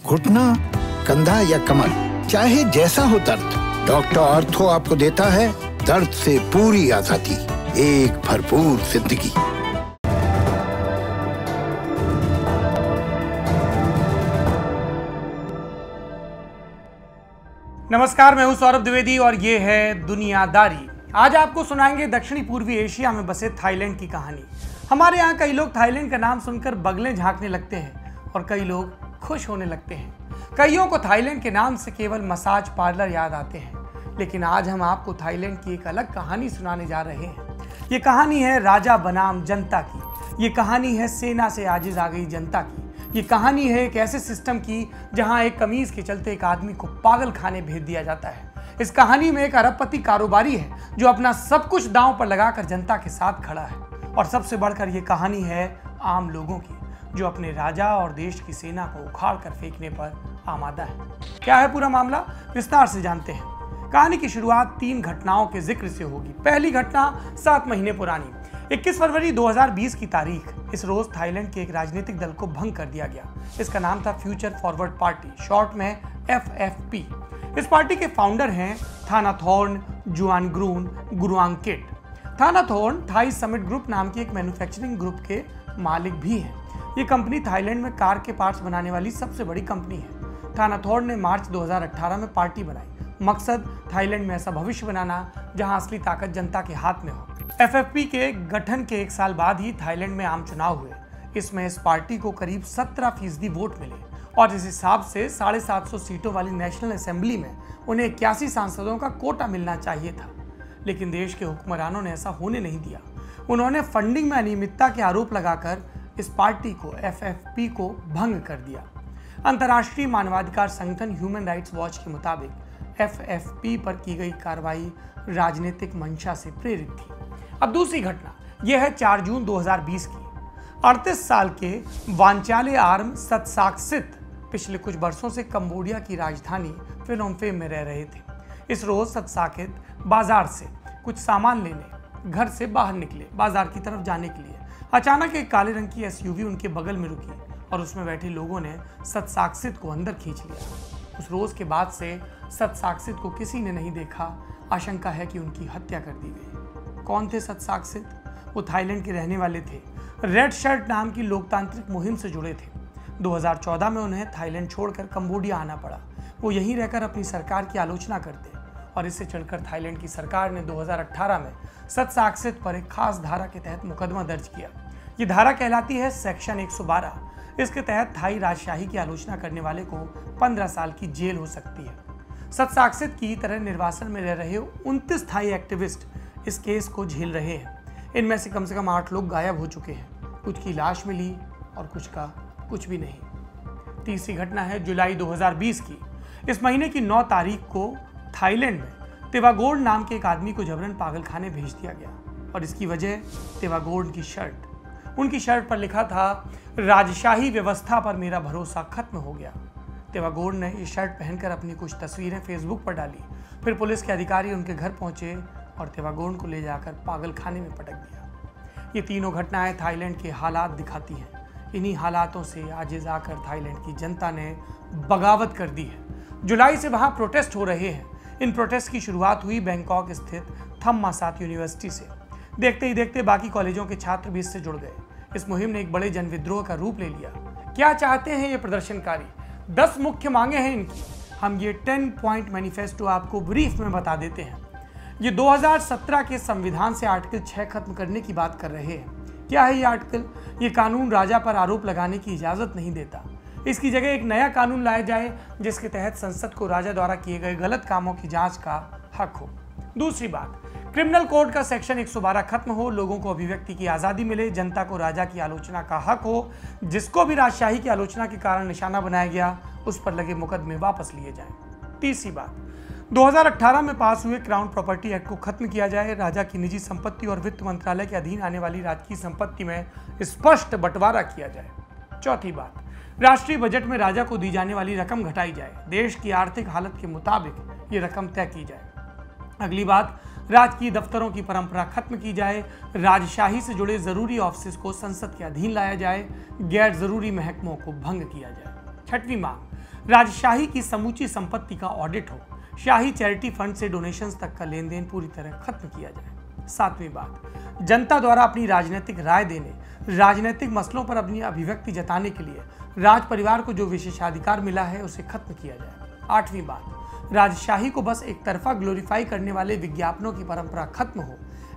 घुटना, कंधा या कमर, चाहे जैसा हो दर्द, डॉक्टर ऑर्थो आपको देता है दर्द से पूरी आजादी, एक भरपूर जिंदगी। नमस्कार, मैं हूं सौरभ द्विवेदी और ये है दुनियादारी। आज आपको सुनाएंगे दक्षिणी पूर्वी एशिया में बसे थाईलैंड की कहानी। हमारे यहाँ कई लोग थाईलैंड का नाम सुनकर बगलें झांकने लगते हैं और कई लोग खुश होने लगते हैं। कईयों को थाईलैंड के नाम से केवल मसाज पार्लर याद आते हैं, लेकिन आज हम आपको थाईलैंड की एक अलग कहानी सुनाने जा रहे हैं। ये कहानी है राजा बनाम जनता की। ये कहानी है सेना से आजिज आ गई जनता की। ये कहानी है एक ऐसे सिस्टम की जहां एक कमीज के चलते एक आदमी को पागल खाने भेज दिया जाता है। इस कहानी में एक अरबपति कारोबारी है जो अपना सब कुछ दांव पर लगाकर जनता के साथ खड़ा है। और सबसे बढ़कर ये कहानी है आम लोगों की जो अपने राजा और देश की सेना को उखाड़ कर फेंकने पर आमादा है। क्या है पूरा मामला, विस्तार से जानते हैं। कहानी की शुरुआत 3 घटनाओं के जिक्र से होगी। पहली घटना 7 महीने पुरानी, 21 फरवरी 2020 की तारीख। इस रोज थाईलैंड के एक राजनीतिक दल को भंग कर दिया गया। इसका नाम था फ्यूचर फॉरवर्ड पार्टी, शॉर्ट में FFP। इस पार्टी के फाउंडर हैं थानाथॉर्न जुआनग्रून गुरुआंगकिट। थानाथॉर्न थाई समिट ग्रुप नाम की एक मैन्युफैक्चरिंग ग्रुप के मालिक भी हैं। ये कंपनी थाईलैंड में कार के पार्ट्स बनाने वाली सबसे बड़ी कंपनी है। थानाथॉर्न ने मार्च 2018 में पार्टी बनाई। मकसद थाईलैंड में ऐसा भविष्य बनाना जहां असली ताकत जनता के हाथ में हो। FFP के गठन के 1 साल बाद ही थाईलैंड में आम चुनाव हुए। इसमें इस पार्टी को करीब 17% वोट मिले और इस हिसाब से 750 सीटों वाली नेशनल असेंबली में उन्हें 81 सांसदों का कोटा मिलना चाहिए था। लेकिन देश के हुक्मरानों ने ऐसा होने नहीं दिया। उन्होंने फंडिंग में अनियमितता के आरोप लगाकर इस पार्टी को FFP को भंग कर दिया। अंतर्राष्ट्रीय मानवाधिकार संगठन ह्यूमन राइट्स वॉच के मुताबिक FFP पर की गई कार्रवाई राजनीतिक मंशा से प्रेरित थी। अब दूसरी घटना यह है 4 जून 2020 की। 38 साल के वांचाले आर्म सतसाक्सित पिछले कुछ वर्षों से कंबोडिया की राजधानी फिनोम पेन में रह रहे थे। इस रोज सतसाकित बाजार से कुछ सामान लेने घर से बाहर निकले बाजार की तरफ जाने के लिए। अचानक एक काले रंग की SUV उनके बगल में रुकी और उसमें बैठे लोगों ने सतसाक्सित को अंदर खींच लिया। उस रोज के बाद से सतसाक्सित को किसी ने नहीं देखा। आशंका है कि उनकी हत्या कर दी गई। कौन थे सतसाक्सित? वो थाईलैंड के रहने वाले थे। रेड शर्ट नाम की लोकतांत्रिक मुहिम से जुड़े थे। 2014 में उन्हें थाईलैंड छोड़कर कंबोडिया आना पड़ा। वो यहीं रहकर अपनी सरकार की आलोचना करते और इससे चढ़कर थाईलैंड की सरकार ने 2018 में सतसाक्सित पर एक खास धारा के तहत मुकदमा दर्ज किया। ये धारा कहलाती है सेक्शन 112। इसके तहत थाई राजशाही की आलोचना करने वाले को 15 साल की जेल हो सकती है। सतसाक्सित की तरह निर्वासन में रह रहे 29 थाई एक्टिविस्ट इस केस को झेल रहे हैं। इनमें से कम 8 लोग गायब हो चुके हैं। कुछ की लाश मिली और कुछ का कुछ भी नहीं। तीसरी घटना है जुलाई 2020 की। इस महीने की 9 तारीख को थाईलैंड में तेवागोर्ड नाम के एक आदमी को जबरन पागलखाने भेज दिया गया और इसकी वजह तेवागोर्ड की शर्ट। उनकी शर्ट पर लिखा था, राजशाही व्यवस्था पर मेरा भरोसा खत्म हो गया। तेवागोर्ड ने ये शर्ट पहनकर अपनी कुछ तस्वीरें फेसबुक पर डाली। फिर पुलिस के अधिकारी उनके घर पहुंचे और तेवागोर्ड को ले जाकर पागलखाने में पटक दिया। ये तीनों घटनाएं थाईलैंड के हालात दिखाती हैं। इन्हीं हालातों से आजिज आकर थाईलैंड की जनता ने बगावत कर दी है। जुलाई से वहां प्रोटेस्ट हो रहे हैं। इन प्रोटेस्ट की शुरुआत हुई बैंकॉक स्थित थम्मासात यूनिवर्सिटी से। देखते ही देखते बाकी कॉलेजों के छात्र भी इससे जुड़ गए। इस मुहिम ने एक बड़े जनविद्रोह का रूप ले लिया। क्या चाहते हैं ये प्रदर्शनकारी? 10 मुख्य मांगे हैं इनकी। हम ये 10 पॉइंट मैनिफेस्टो आपको ब्रीफ में बता देते हैं। ये 2017 के संविधान से आर्टिकल 6 खत्म करने की बात कर रहे हैं। क्या है ये आर्टिकल? ये कानून राजा पर आरोप लगाने की इजाजत नहीं देता। इसकी जगह एक नया कानून लाया जाए जिसके तहत संसद को राजा द्वारा किए गए गलत कामों की जांच का हक हो। दूसरी बात, क्रिमिनल कोड का सेक्शन 112 खत्म हो, लोगों को अभिव्यक्ति की आज़ादी मिले, जनता को राजा की आलोचना का हक हो। जिसको भी राजशाही की आलोचना के कारण निशाना बनाया गया उस पर लगे मुकदमे वापस लिए जाएं। तीसरी बात, 2018 में पास हुए क्राउन प्रॉपर्टी एक्ट को खत्म किया जाए। राजा की निजी संपत्ति और वित्त मंत्रालय के अधीन आने वाली राजकीय संपत्ति में स्पष्ट बंटवारा किया जाए। चौथी बात, राष्ट्रीय बजट में राजा को दी जाने वाली रकम घटाई जाए। देश की आर्थिक हालत के मुताबिक ये रकम तय की जाए। अगली बात, राजकीय दफ्तरों की परंपरा खत्म की जाए। राजशाही से जुड़े जरूरी ऑफिस को संसद के अधीन लाया जाए। गैर जरूरी महकमों को भंग किया जाए। छठवीं मांग, राजशाही की समूची संपत्ति का ऑडिट हो, शाही चैरिटी फंड से डोनेशंस तक का लेन देन पूरी तरह खत्म किया जाए। 7वीं बात, जनता द्वारा अपनी राजनीतिक राय देने, राजनीतिक मसलों पर अपनी अभिव्यक्ति जताने के लिए राज परिवार को जो विशेषाधिकार मिला है उसे खत्म किया जाए। 8वीं बात, राजशाही को बस एक तरफा ग्लोरीफाई करने वाले विज्ञापनों की परंपरा खत्म हो,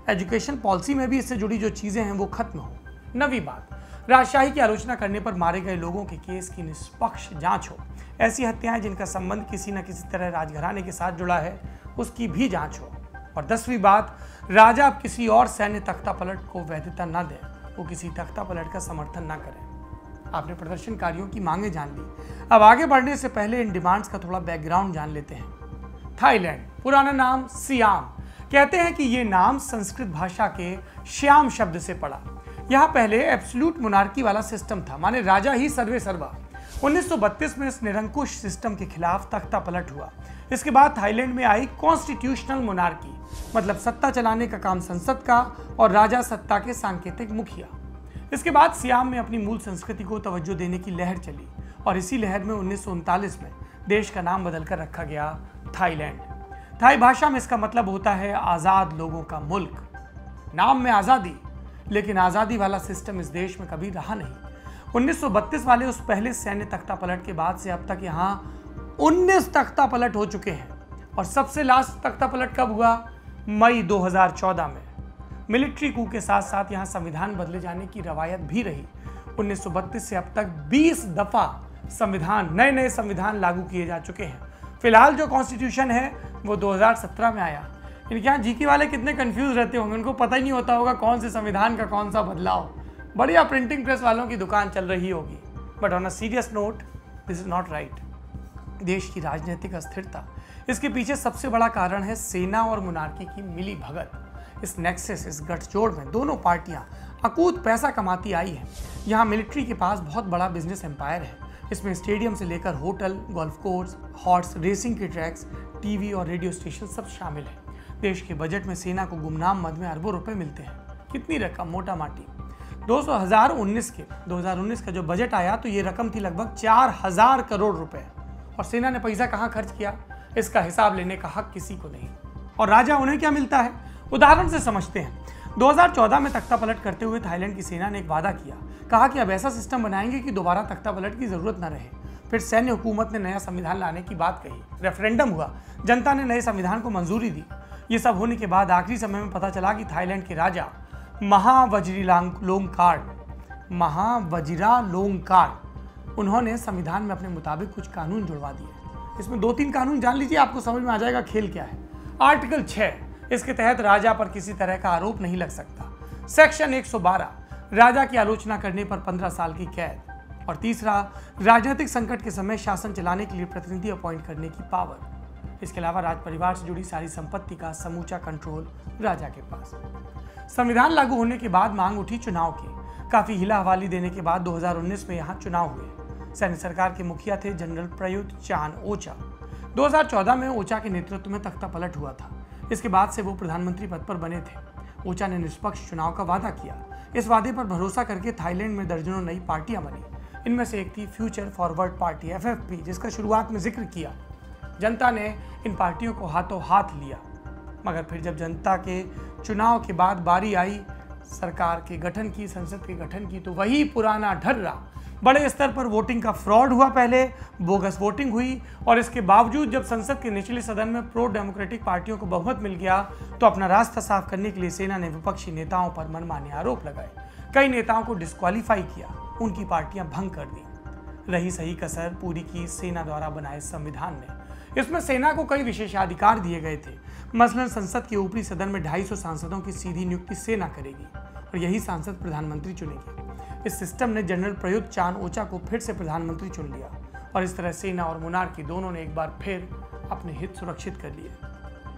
एजुकेशन पॉलिसी में भी इससे जुड़ी जो चीजें हैं वो खत्म हो। 9वीं बात, राजशाही की आलोचना करने पर मारे गए लोगों के केस की निष्पक्ष जांच हो, ऐसी हत्याएं जिनका संबंध किसी न किसी तरह राजघराने के साथ जुड़ा है उसकी भी जांच हो। और 10वीं बात, राजा अब किसी और सैन्य तख्ता पलट को वैधता न दे, वो किसी तख्ता पलट का समर्थन न करें। आपने प्रदर्शनकारियों की मांगे जान ली, अब आगे बढ़ने से पहले इन डिमांड्स का थोड़ा बैकग्राउंड जान लेते हैं। थाईलैंड, पुराना नाम सियाम, कहते हैं कि ये नाम संस्कृत भाषा के श्याम शब्द से पड़ा। यहाँ पहले एब्सोल्यूट मोनार्की वाला सिस्टम था, माने राजा ही सर्वे सर्वा। 1932 में इस निरंकुश सिस्टम के खिलाफ तख्ता पलट हुआ। इसके बाद थाईलैंड में आई कॉन्स्टिट्यूशनल मोनार्की, मतलब सत्ता चलाने का काम संसद का और राजा सत्ता के सांकेतिक मुखिया। इसके बाद सियाम में अपनी मूल संस्कृति को तवज्जो देने की लहर चली और इसी लहर में 1939 में देश का नाम बदलकर रखा गया थाईलैंड। थाई भाषा में इसका मतलब होता है आजाद लोगों का मुल्क। नाम में आजादी, लेकिन आजादी वाला सिस्टम इस देश में कभी रहा नहीं। 1932 वाले उस पहले सैन्य तख्ता पलट के बाद से अब तक यहाँ 19 तख्ता पलट हो चुके हैं और सबसे लास्ट तख्ता पलट कब हुआ? मई 2014 में। मिलिट्री कू के साथ साथ यहाँ संविधान बदले जाने की रवायत भी रही। 1932 से अब तक 20 दफा नए संविधान लागू किए जा चुके हैं। फिलहाल जो कॉन्स्टिट्यूशन है वो 2017 में आया। इनके यहाँ जीके वाले कितने कंफ्यूज रहते होंगे, उनको पता ही नहीं होता होगा कौन से संविधान का कौन सा बदलाव। बढ़िया प्रिंटिंग प्रेस वालों की दुकान चल रही होगी। But on a serious note, this is not right. देश की राजनीतिक अस्थिरता, इसके पीछे सबसे बड़ा कारण है सेना और मोनार्की की मिली भगत। इस नेक्सस, इस गठजोड़ में दोनों पार्टियां अकूत पैसा कमाती आई हैं। यहाँ मिलिट्री के पास बहुत बड़ा बिजनेस एम्पायर है। इसमें स्टेडियम से लेकर hotel, golf course, horse racing के ट्रैक्स, टीवी और रेडियो स्टेशन सब शामिल है। देश के बजट में सेना को गुमनाम मद में अरबों रुपए मिलते हैं। कितनी रकम? मोटा माटी 2019 का जो बजट आया तो ये रकम थी लगभग 4000 करोड़ रुपए। और सेना ने पैसा कहाँ खर्च किया, इसका हिसाब लेने का हक किसी को नहीं। और राजा उन्हें क्या मिलता है, उदाहरण से समझते हैं। 2014 में तख्ता पलट करते हुए थाईलैंड की सेना ने एक वादा किया, कहा कि अब ऐसा सिस्टम बनाएंगे कि दोबारा तख्ता पलट की जरूरत न रहे। फिर सैन्य हुकूमत ने नया संविधान लाने की बात कही, रेफरेंडम हुआ, जनता ने नए संविधान को मंजूरी दी। ये सब होने के बाद आखिरी समय में पता चला कि थाईलैंड के राजा महावजिरालोंगकार्ड उन्होंने संविधान में अपने मुताबिक कुछ कानून जुड़वा दिए। इसमें 2-3 कानून जान लीजिए, आपको समझ में आ जाएगा खेल क्या है। आर्टिकल 6, इसके तहत राजा पर किसी तरह का आरोप नहीं लग सकता। सेक्शन 112, राजा की आलोचना करने पर 15 साल की कैद। और तीसरा, राजनीतिक संकट के समय शासन चलाने के लिए प्रतिनिधि अपॉइंट करने की पावर। इसके अलावा राज परिवार से जुड़ी सारी संपत्ति का समूचा कंट्रोल राजा के पास। संविधान लागू होने के बाद मांग उठी चुनाव की। काफी हिला हवाली देने के बाद 2019 में यहाँ चुनाव हुए। सैन्य सरकार के मुखिया थे जनरल प्रयुत चान ओचा। 2014 में ओचा के नेतृत्व में तख्ता पलट हुआ था। इसके बाद से वो प्रधानमंत्री पद पर बने थे। ओचा ने निष्पक्ष चुनाव का वादा किया। इस वादे पर भरोसा करके थाईलैंड में दर्जनों नई पार्टियां बनी। इनमें से एक थी फ्यूचर फॉरवर्ड पार्टी FFP, जिसका शुरुआत में जिक्र किया। जनता ने इन पार्टियों को हाथों हाथ लिया, मगर फिर जब जनता के चुनाव के बाद बारी आई सरकार के गठन की, संसद के गठन की, तो वही पुराना ढर्रा। बड़े स्तर पर वोटिंग का फ्रॉड हुआ, पहले बोगस वोटिंग हुई और इसके बावजूद जब संसद के निचले सदन में प्रो डेमोक्रेटिक पार्टियों को बहुमत मिल गया तो अपना रास्ता साफ करने के लिए सेना ने विपक्षी नेताओं पर मनमाने आरोप लगाए। कई नेताओं को डिस्क्वालीफाई किया, उनकी पार्टियां भंग कर दी। रही सही कसर पूरी की सेना द्वारा बनाए संविधान ने। इसमें सेना को कई विशेषाधिकार दिए गए थे। मसलन संसद के ऊपरी सदन में 250 सांसदों की सीधी नियुक्ति सेना करेगी और यही सांसद प्रधानमंत्री चुनेगी। इस सिस्टम ने जनरल प्रयुत चान ओचा को फिर से प्रधानमंत्री चुन लिया और इस तरह सेना और मोनार्की दोनों ने एक बार फिर अपने हित सुरक्षित कर लिए।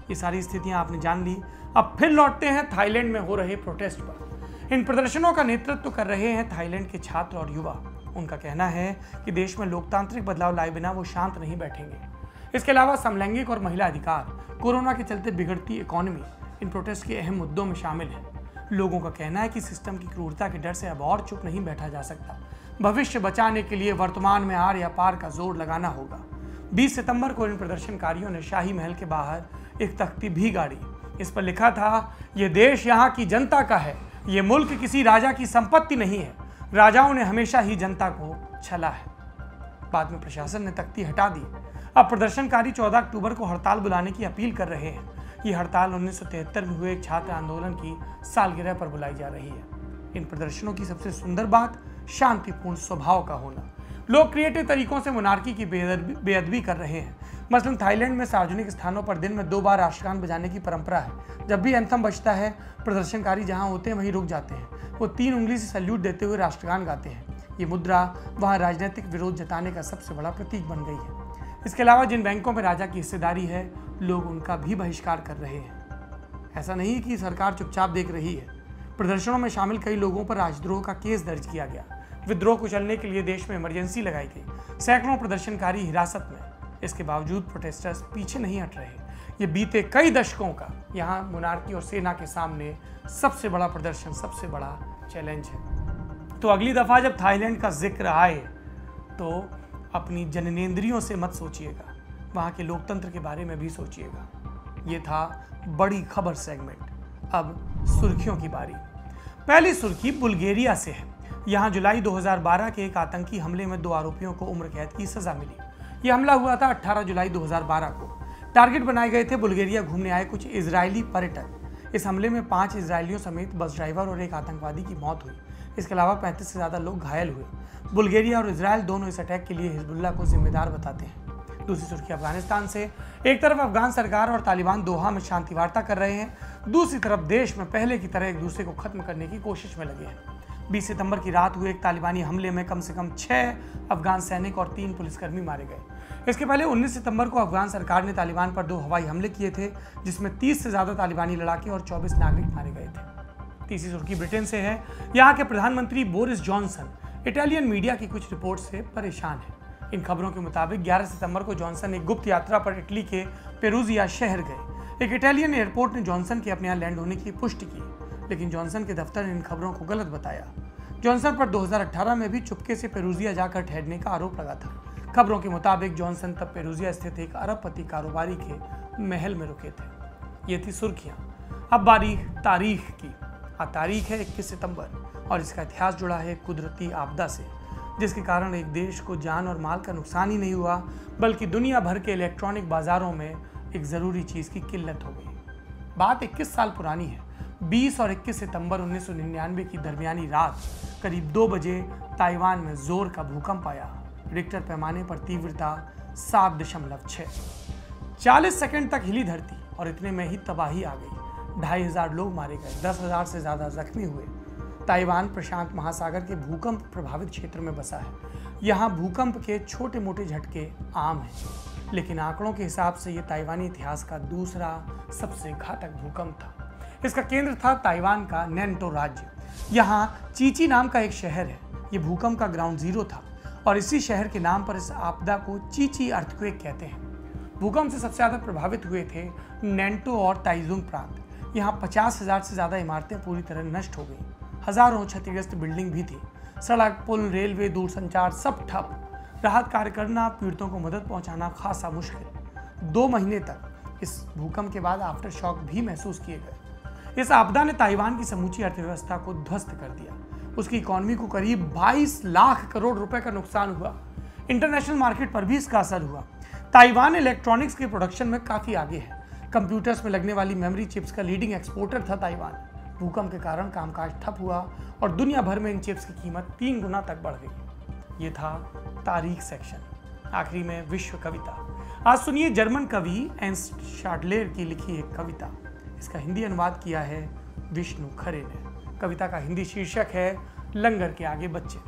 ये सारी स्थितियां आपने जान ली। अब फिर लौटते हैं थाईलैंड में हो रहे प्रोटेस्ट पर। इन प्रदर्शनों का नेतृत्व कर रहे हैं थाईलैंड के छात्र और युवा। उनका कहना है कि देश में लोकतांत्रिक बदलाव लाए बिना वो शांत नहीं बैठेंगे। इसके अलावा समलैंगिक और महिला अधिकार, कोरोना के चलते बिगड़ती इकोनॉमी इन प्रोटेस्ट के अहम मुद्दों में शामिल है। लोगों का कहना है कि सिस्टम की क्रूरता के डर से अब और चुप नहीं बैठा जा सकता। भविष्य बचाने के लिए वर्तमान में आर या पार का जोर लगाना होगा। 20 सितंबर को इन प्रदर्शनकारियों ने शाही महल के बाहर एक तख्ती भी गाड़ी। इस पर लिखा था, ये देश यहाँ की जनता का है, ये मुल्क किसी राजा की संपत्ति नहीं है, राजाओं ने हमेशा ही जनता को छला है। बाद में प्रशासन ने तख्ती हटा दी। अब प्रदर्शनकारी 14 अक्टूबर को हड़ताल बुलाने की अपील कर रहे हैं। ये हड़ताल 1973 में हुए एक छात्र आंदोलन की सालगिरह पर बुलाई जा रही है। इन प्रदर्शनों की सबसे सुंदर बात शांतिपूर्ण स्वभाव का होना। लोग क्रिएटिव तरीकों से मोनार्की की बेअदबी कर रहे हैं। मसलन थाईलैंड में सार्वजनिक स्थानों पर दिन में 2 बार राष्ट्रगान बजाने की परंपरा है। जब भी एंथम बजता है, प्रदर्शनकारी जहां होते हैं वहीं रुक जाते हैं। वो 3 उंगली से सैल्यूट देते हुए राष्ट्रगान गाते हैं। ये मुद्रा वहां राजनीतिक विरोध जताने का सबसे बड़ा प्रतीक बन गई है। इसके अलावा जिन बैंकों में राजा की हिस्सेदारी है, लोग उनका भी बहिष्कार कर रहे हैं। ऐसा नहीं कि सरकार चुपचाप देख रही है। प्रदर्शनों में शामिल कई लोगों पर राजद्रोह का केस दर्ज किया गया। विद्रोह को चलने के लिए देश में इमरजेंसी लगाई गई। सैकड़ों प्रदर्शनकारी हिरासत में। इसके बावजूद प्रोटेस्टर्स पीछे नहीं हट रहे। ये बीते कई दशकों का यहाँ मोनार्की और सेना के सामने सबसे बड़ा प्रदर्शन, सबसे बड़ा चैलेंज है। तो अगली दफा जब थाईलैंड का जिक्र आए तो अपनी जननेंद्रियों से मत सोचिएगा, वहाँ के लोकतंत्र के बारे में भी सोचिएगा। ये था बड़ी खबर सेगमेंट। अब सुर्खियों की बारी। पहली सुर्खी बुल्गारिया से है। यहाँ जुलाई 2012 के एक आतंकी हमले में 2 आरोपियों को उम्र कैद की सजा मिली। यह हमला हुआ था 18 जुलाई 2012 को। टारगेट बनाए गए थे बुल्गारिया घूमने आए कुछ इजरायली पर्यटक। इस हमले में 5 इजरायलियों समेत बस ड्राइवर और एक आतंकवादी की मौत हुई। इसके अलावा 35 से ज़्यादा लोग घायल हुए। बुल्गारिया और इजरायल दोनों इस अटैक के लिए हिजबुल्लाह को जिम्मेदार बताते हैं। दूसरी सुर्खी अफगानिस्तान से। एक तरफ अफगान सरकार और तालिबान दोहा में शांति वार्ता कर रहे हैं, दूसरी तरफ देश में पहले की तरह एक दूसरे को खत्म करने की कोशिश में लगे हैं। 20 सितंबर की रात हुए एक तालिबानी हमले में कम से कम 6 अफगान सैनिक और 3 पुलिसकर्मी मारे गए। इसके पहले 19 सितंबर को अफगान सरकार ने तालिबान पर 2 हवाई हमले किए थे, जिसमें 30 से ज़्यादा तालिबानी लड़ाके और 24 नागरिक मारे गए थे। तीसरी सुर्खी ब्रिटेन से है। यहाँ के प्रधानमंत्री बोरिस जॉनसन इटालियन मीडिया की कुछ रिपोर्ट से परेशान है। इन खबरों के मुताबिक 11 सितंबर को जॉनसन एक गुप्त यात्रा पर इटली के पेरूजिया शहर गए। एक इटालियन एयरपोर्ट ने जॉनसन के अपने यहाँ लैंड होने की पुष्टि की, लेकिन जॉनसन के दफ्तर ने इन खबरों को गलत बताया। जॉनसन पर 2018 में भी चुपके से पेरूजिया जाकर ठहरने का आरोप लगा था। खबरों के मुताबिक जॉनसन तब पेरूजिया स्थित एक अरबपति कारोबारी के महल में रुके थे। ये थी सुर्खियां। अब बारी तारीख की। तारीख है 21 सितंबर और इसका इतिहास जुड़ा है कुदरती आपदा से, जिसके कारण एक देश को जान और माल का नुकसान ही नहीं हुआ, बल्कि दुनिया भर के इलेक्ट्रॉनिक बाजारों में एक ज़रूरी चीज़ की किल्लत हो गई। बात 21 साल पुरानी है। 20 और 21 सितंबर 1999 की दरमियानी रात करीब 2 बजे ताइवान में जोर का भूकंप आया। रिक्टर पैमाने पर तीव्रता 7.6। 40 सेकंड तक हिली धरती और इतने में ही तबाही आ गई। 2,500 लोग मारे गए, 10,000 से ज़्यादा जख्मी हुए। ताइवान प्रशांत महासागर के भूकंप प्रभावित क्षेत्र में बसा है। यहाँ भूकंप के छोटे मोटे झटके आम हैं, लेकिन आंकड़ों के हिसाब से ये ताइवानी इतिहास का दूसरा सबसे घातक भूकंप था। इसका केंद्र था ताइवान का नैन्टो राज्य। यहाँ चीची नाम का एक शहर है। ये भूकंप का ग्राउंड जीरो था और इसी शहर के नाम पर इस आपदा को चीची अर्थक्वेक कहते हैं। भूकंप से सबसे ज़्यादा प्रभावित हुए थे नैन्टो और ताइजुंग प्रांत। यहाँ 50,000 से ज़्यादा इमारतें पूरी तरह नष्ट हो गई। हजारों क्षतिग्रस्त बिल्डिंग भी थी। सड़क, पुल, रेलवे, दूरसंचार सब ठप। राहत कार्य करना, पीड़ितों को मदद पहुंचाना खासा मुश्किल। 2 महीने तक इस भूकंप के बाद आफ्टर शॉक भी महसूस किए गए। इस आपदा ने ताइवान की समूची अर्थव्यवस्था को ध्वस्त कर दिया। उसकी इकॉनमी को करीब 22 लाख करोड़ रुपए का नुकसान हुआ। इंटरनेशनल मार्केट पर भी इसका असर हुआ। ताइवान इलेक्ट्रॉनिक्स के प्रोडक्शन में काफ़ी आगे है। कंप्यूटर्स में लगने वाली मेमोरी चिप्स का लीडिंग एक्सपोर्टर था ताइवान। भूकंप के कारण कामकाज ठप हुआ और दुनिया भर में इन चिप्स की कीमत 3 गुना तक बढ़ गई। ये था तारीख सेक्शन। आखिरी में विश्व कविता। आज सुनिए जर्मन कवि एर्नस्ट शाडलेर की लिखी एक कविता। इसका हिंदी अनुवाद किया है विष्णु खरे ने। कविता का हिंदी शीर्षक है लंगर के आगे बच्चे।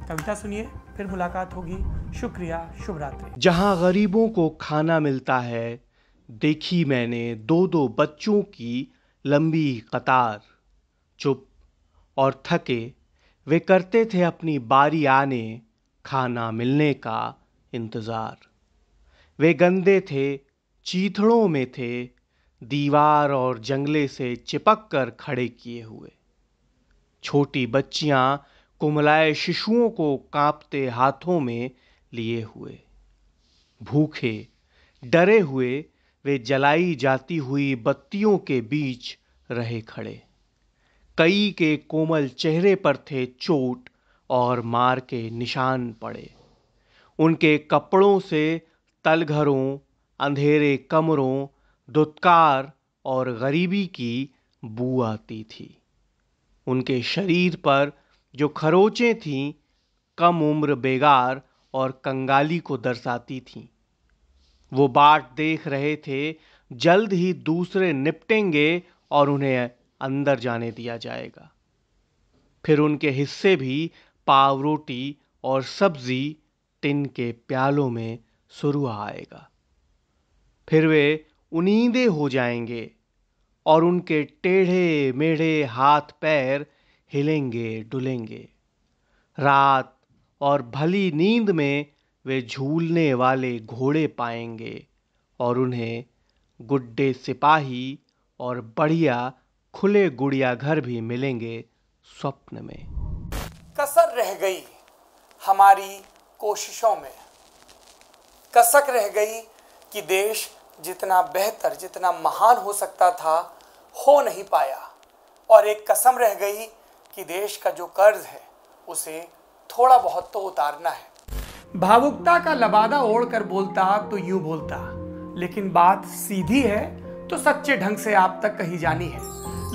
कविता सुनिए, फिर मुलाकात होगी। शुक्रिया, शुभ रात्रि। जहाँ गरीबों को खाना मिलता है, देखी मैंने 2-2 बच्चों की लंबी कतार। चुप और थके वे करते थे अपनी बारी आने खाना मिलने का इंतज़ार। वे गंदे थे, चीथड़ों में थे, दीवार और जंगले से चिपक कर खड़े किए हुए। छोटी बच्चियां कुमलाए शिशुओं को कांपते हाथों में लिए हुए। भूखे डरे हुए वे जलाई जाती हुई बत्तियों के बीच रहे खड़े। कई के कोमल चेहरे पर थे चोट और मार के निशान पड़े। उनके कपड़ों से तलघरों, अंधेरे कमरों, दुत्कार और गरीबी की बू आती थी। उनके शरीर पर जो खरोचें थीं, कम उम्र बेगार और कंगाली को दर्शाती थीं। वो बाट देख रहे थे, जल्द ही दूसरे निपटेंगे और उन्हें अंदर जाने दिया जाएगा। फिर उनके हिस्से भी पाव रोटी और सब्जी टिन के प्यालों में सुरुआ आएगा। फिर वे उनींदे हो जाएंगे और उनके टेढ़े मेढ़े हाथ पैर हिलेंगे डुलेंगे। रात और भली नींद में वे झूलने वाले घोड़े पाएंगे और उन्हें गुड्डे सिपाही और बढ़िया खुले गुड़िया घर भी मिलेंगे स्वप्न में। कसर रह गई हमारी कोशिशों में, कसक रह गई कि देश जितना बेहतर, जितना महान हो सकता था, हो नहीं पाया। और एक कसम रह गई कि देश का जो कर्ज है उसे थोड़ा बहुत तो उतारना है। भावुकता का लबादा ओढ़कर बोलता तो यूं बोलता, लेकिन बात सीधी है तो सच्चे ढंग से आप तक कही जानी है।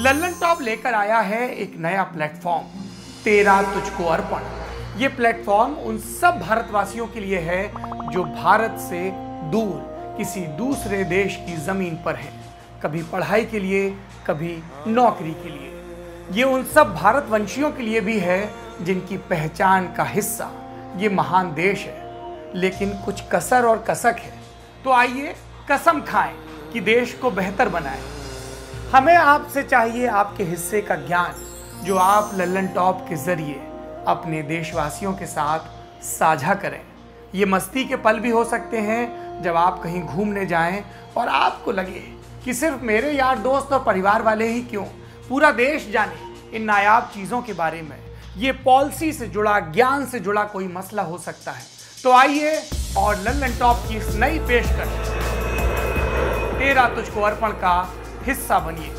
लल्लन टॉप लेकर आया है एक नया प्लेटफॉर्म, तेरा तुझको अर्पण। ये प्लेटफॉर्म उन सब भारतवासियों के लिए है जो भारत से दूर किसी दूसरे देश की जमीन पर है, कभी पढ़ाई के लिए, कभी नौकरी के लिए। ये उन सब भारतवंशियों के लिए भी है जिनकी पहचान का हिस्सा ये महान देश है, लेकिन कुछ कसर और कसक है। तो आइए कसम खाएं कि देश को बेहतर बनाएं। हमें आपसे चाहिए आपके हिस्से का ज्ञान, जो आप लल्लन टॉप के जरिए अपने देशवासियों के साथ साझा करें। ये मस्ती के पल भी हो सकते हैं जब आप कहीं घूमने जाएं और आपको लगे कि सिर्फ मेरे यार दोस्त और परिवार वाले ही क्यों, पूरा देश जाने इन नायाब चीज़ों के बारे में। ये पॉलिसी से जुड़ा, ज्ञान से जुड़ा कोई मसला हो सकता है। तो आइए और लल्लन टॉप की इस नई पेशकश तेरा तुझको अर्पण का हिस्सा बनिए।